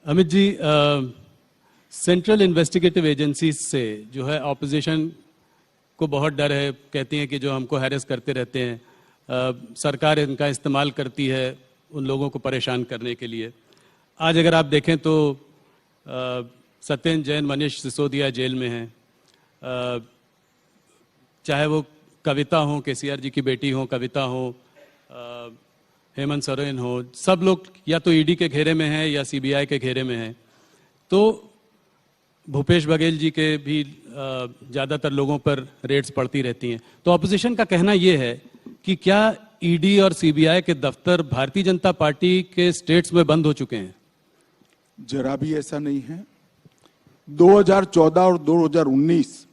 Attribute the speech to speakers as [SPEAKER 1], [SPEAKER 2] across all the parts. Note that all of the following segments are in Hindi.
[SPEAKER 1] Amit ji, central investigative agencies से जो है ऑपोजिशन को बहुत डर है, कहती हैं कि जो हमको हैरेस करते रहते हैं, सरकार इनका इस्तेमाल करती है उन लोगों को परेशान करने के लिए। आज अगर आप देखें तो सत्येंद्र जैन, मनीष सिसोदिया जेल में हैं, चाहे वो कविता हो, केसीआर जी की बेटी हो कविता हो, हेमंत सोरेन हो, सब लोग या तो ईडी के घेरे में हैं या सीबीआई के घेरे में हैं। तो भूपेश बघेल जी के भी ज़्यादातर लोगों पर रेड्स पड़ती रहती हैं। तो ऑपोजिशन का कहना यह है कि क्या ईडी और सीबीआई के दफ्तर भारतीय जनता पार्टी के स्टेट्स में बंद हो चुके हैं?
[SPEAKER 2] जरा भी ऐसा नहीं है। 2014 और 2019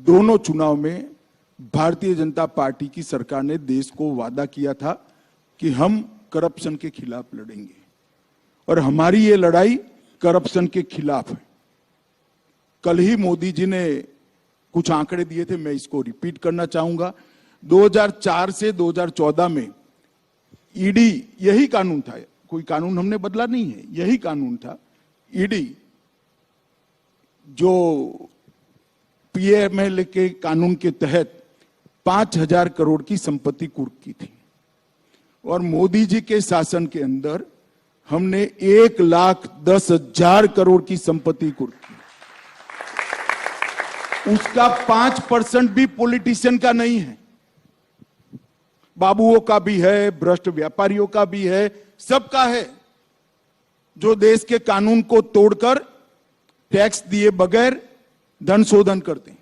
[SPEAKER 2] दोनों चुनाव में भारतीय जनता पार्टी की सरकार ने देश को वादा किया था कि हम करप्शन के खिलाफ लड़ेंगे, और हमारी ये लड़ाई करप्शन के खिलाफ है। कल ही मोदी जी ने कुछ आंकड़े दिए थे, मैं इसको रिपीट करना चाहूंगा। 2004 से 2014 में ईडी, यही कानून था, कोई कानून हमने बदला नहीं है, यही कानून था। ईडी जो पीएमएल के कानून के तहत 5,000 करोड़ की संपत्ति कुर्क की थी, और मोदी जी के शासन के अंदर हमने 1,10,000 करोड़ की संपत्ति कुर्क की। उसका 5% भी पॉलिटिशियन का नहीं है, बाबुओं का भी है, भ्रष्ट व्यापारियों का भी है, सबका है, जो देश के कानून को तोड़कर टैक्स दिए बगैर धन शोधन करते हैं।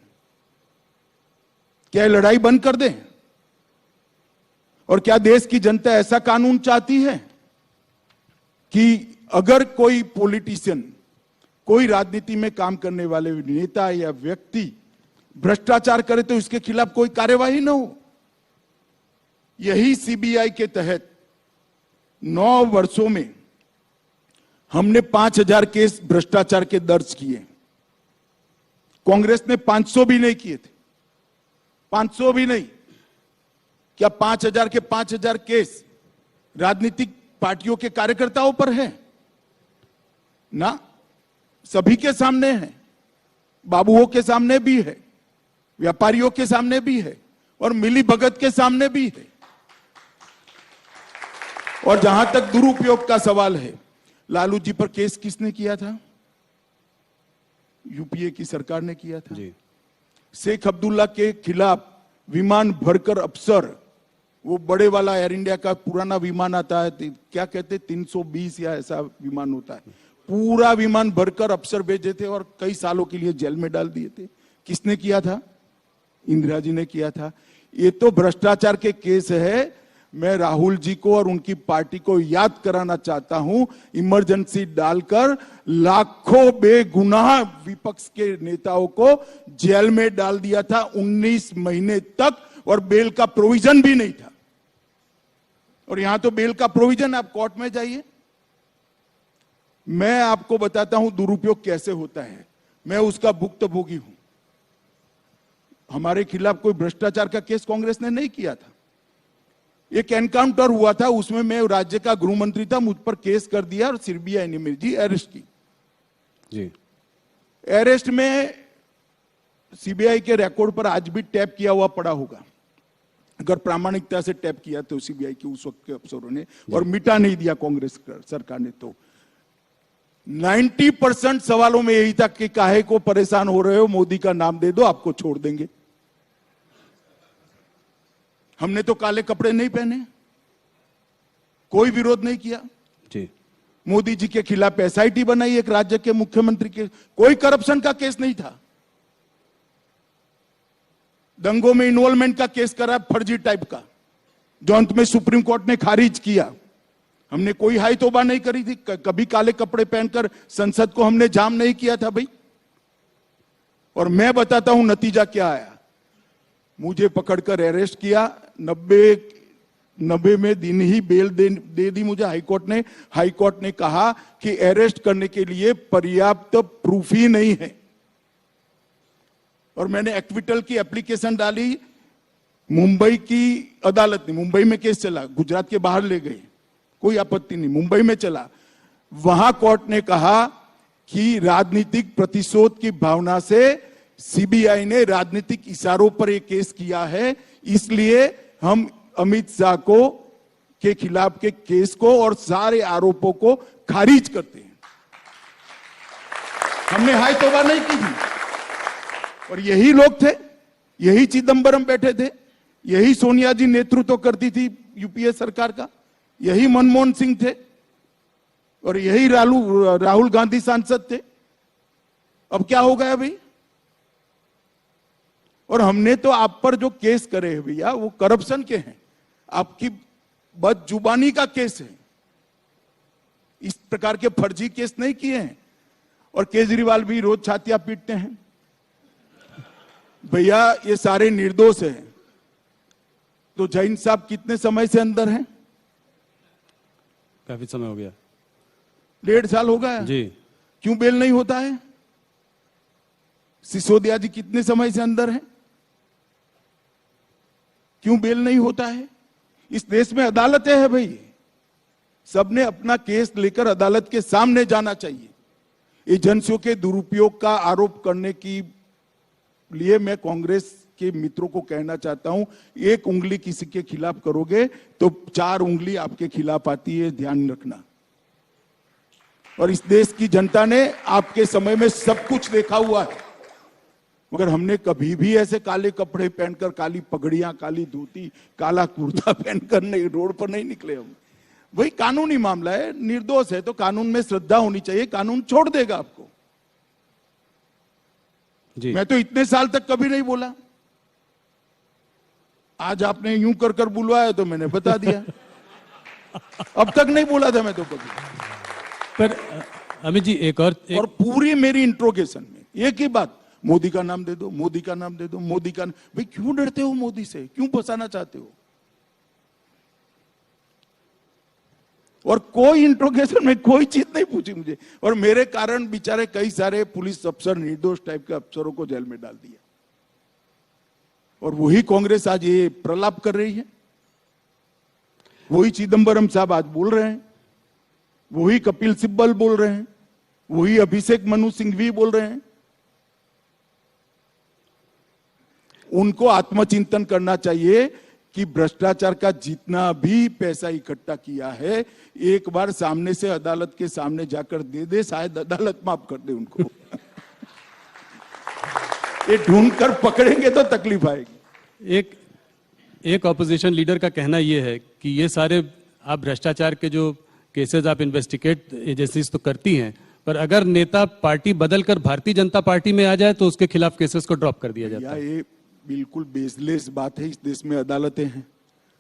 [SPEAKER 2] क्या लड़ाई बंद कर दें? और क्या देश की जनता ऐसा कानून चाहती है कि अगर कोई पॉलिटिशियन, कोई राजनीति में काम करने वाले नेता या व्यक्ति भ्रष्टाचार करे तो इसके खिलाफ कोई कार्यवाही न हो? यही सीबीआई के तहत 9 वर्षों में हमने 5,000 केस भ्रष्टाचार के दर्ज किए। कांग्रेस ने 500 भी नहीं किए थे, 500 भी नहीं। क्या 5,000 के 5,000 केस राजनीतिक पार्टियों के कार्यकर्ताओं पर है? ना, सभी के सामने है, बाबुओं के सामने भी है, व्यापारियों के सामने भी है, और मिली भगत के सामने भी है। और जहां तक दुरुपयोग का सवाल है, लालू जी पर केस किसने किया था? यूपीए की सरकार ने किया था जी। शेख अब्दुल्ला के खिलाफ विमान भरकर अफसर, वो बड़े वाला एयर इंडिया का पुराना विमान आता है, क्या कहते 320 या ऐसा विमान होता है, पूरा विमान भरकर अफसर भेजे थे और कई सालों के लिए जेल में डाल दिए थे। किसने किया था? इंदिरा जी ने किया था। ये तो भ्रष्टाचार के केस है। मैं राहुल जी को और उनकी पार्टी को याद कराना चाहता हूं, इमरजेंसी डालकर लाखों बेगुनाह विपक्ष के नेताओं को जेल में डाल दिया था 19 महीने तक, और बेल का प्रोविजन भी नहीं था। और यहां तो बेल का प्रोविजन, आप कोर्ट में जाइए। मैं आपको बताता हूं दुरुपयोग कैसे होता है, मैं उसका भुक्तभोगी हूं। हमारे खिलाफ कोई भ्रष्टाचार का केस कांग्रेस ने नहीं किया था। एक एनकाउंटर हुआ था, उसमें मैं राज्य का गृह मंत्री था, मुझ पर केस कर दिया और सीबीआई ने मेरी अरेस्ट की जी। अरेस्ट में सीबीआई के रिकॉर्ड पर आज भी टैप किया हुआ पड़ा होगा, अगर प्रामाणिकता से टैप किया तो सीबीआई के उस वक्त के अफसरों ने, और मिटा नहीं दिया कांग्रेस सरकार ने। तो 90% सवालों में यही था कि काहे को परेशान हो रहे हो, मोदी का नाम दे दो आपको छोड़ देंगे। हमने तो काले कपड़े नहीं पहने, कोई विरोध नहीं किया जी। मोदी जी के खिलाफ एसआईटी बनाई, एक राज्य के मुख्यमंत्री के, कोई करप्शन का केस नहीं था। दंगों में इन्वॉल्वमेंट का केस करा, फर्जी टाइप का, जो अंत में सुप्रीम कोर्ट ने खारिज किया। हमने कोई हाई तौबा नहीं करी थी, कभी काले कपड़े पहनकर संसद को हमने जाम नहीं किया था भाई। और मैं बताता हूं नतीजा क्या आया। मुझे पकड़कर अरेस्ट किया, 90 में दिन ही बेल दे दी मुझे हाईकोर्ट ने। हाईकोर्ट ने कहा कि अरेस्ट करने के लिए पर्याप्त प्रूफ ही नहीं है, और मैंने एक्विटल की एप्लीकेशन डाली। मुंबई की अदालत ने, मुंबई में केस चला, गुजरात के बाहर ले गए, कोई आपत्ति नहीं, मुंबई में चला। वहां कोर्ट ने कहा कि राजनीतिक प्रतिशोध की भावना से सीबीआई ने राजनीतिक इशारों पर एक केस किया है, इसलिए हम अमित शाह के खिलाफ के केस को और सारे आरोपों को खारिज करते हैं। हमने हाय तौबा नहीं की थी। और यही लोग थे, यही चिदंबरम बैठे थे, यही सोनिया जी नेतृत्व करती थी यूपीए सरकार का, यही मनमोहन सिंह थे और यही राहुल गांधी सांसद थे। अब क्या हो गया भाई? और हमने तो आप पर जो केस करे हैं भैया वो करप्शन के हैं, आपकी बदजुबानी का केस है। इस प्रकार के फर्जी केस नहीं किए हैं। और केजरीवाल भी रोज छातियां पीटते हैं, भैया ये सारे निर्दोष हैं। तो जैन साहब कितने समय से अंदर हैं?
[SPEAKER 1] काफी समय हो गया,
[SPEAKER 2] 1.5 साल हो गया
[SPEAKER 1] जी।
[SPEAKER 2] क्यों बेल नहीं होता है? सिसोदिया जी कितने समय से अंदर हैं? क्यों बेल नहीं होता है? इस देश में अदालतें हैं भाई, सबने अपना केस लेकर अदालत के सामने जाना चाहिए। एजेंसियों के दुरुपयोग का आरोप करने की लिए मैं कांग्रेस के मित्रों को कहना चाहता हूं, एक उंगली किसी के खिलाफ करोगे तो 4 उंगली आपके खिलाफ आती है, ध्यान रखना। और इस देश की जनता ने आपके समय में सब कुछ देखा हुआ है, मगर हमने कभी भी ऐसे काले कपड़े पहनकर, काली पगड़ियां, काली धोती, काला कुर्ता पहनकर नहीं, रोड पर नहीं निकले हम। वही कानूनी मामला है, निर्दोष है तो कानून में श्रद्धा होनी चाहिए, कानून छोड़ देगा आपको।
[SPEAKER 1] जी।
[SPEAKER 2] मैं तो इतने साल तक कभी नहीं बोला, आज आपने यूं कर कर बुलवाया तो मैंने बता दिया। अब तक नहीं बोला था मैं तो कभी।
[SPEAKER 1] पर अमित जी एक और
[SPEAKER 2] और पूरी मेरी इंट्रोगेशन में एक ही बात, मोदी का नाम दे दो, मोदी का नाम दे दो, मोदी का। भाई क्यों डरते हो मोदी से? क्यों फंसाना चाहते हो? और कोई इंट्रोगेशन में कोई चीज नहीं पूछी मुझे, और मेरे कारण बेचारे कई सारे पुलिस अफसर, निर्दोष टाइप के अफसरों को जेल में डाल दिया। और वही कांग्रेस आज ये प्रलाप कर रही है, वही चिदंबरम साहब आज बोल रहे हैं, वही कपिल सिब्बल बोल रहे हैं, वही अभिषेक मनु सिंघवी बोल रहे हैं। उनको आत्मचिंतन करना चाहिए कि भ्रष्टाचार का जितना भी पैसा इकट्ठा किया है, एक बार सामने से अदालत के सामने जाकर दे दे, शायद अदालत माफ कर दे उनको। ये ढूंढकर पकड़ेंगे तो तकलीफ आएगी।
[SPEAKER 1] एक ऑपोजिशन लीडर का कहना यह है कि ये सारे आप भ्रष्टाचार के जो केसेस आप इन्वेस्टिगेट एजेंसीज तो करती हैं, पर अगर नेता पार्टी बदलकर भारतीय जनता पार्टी में आ जाए तो उसके खिलाफ केसेस को ड्रॉप कर दिया जाता है।
[SPEAKER 2] ये बिल्कुल बेसलेस बात है। इस देश में अदालतें हैं,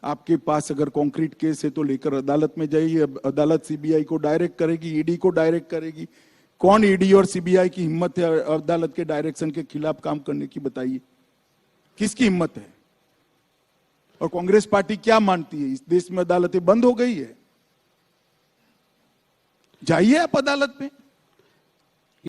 [SPEAKER 2] आपके पास अगर कॉन्क्रीट केस है तो लेकर अदालत में जाइए, अदालत सीबीआई को डायरेक्ट करेगी, ईडी को डायरेक्ट करेगी। कौन ईडी और सीबीआई की हिम्मत है अदालत के डायरेक्शन के खिलाफ काम करने की? बताइए किसकी हिम्मत है? और कांग्रेस पार्टी क्या मानती है? इस देश में अदालतें बंद हो गई है, जाइए आप अदालत में।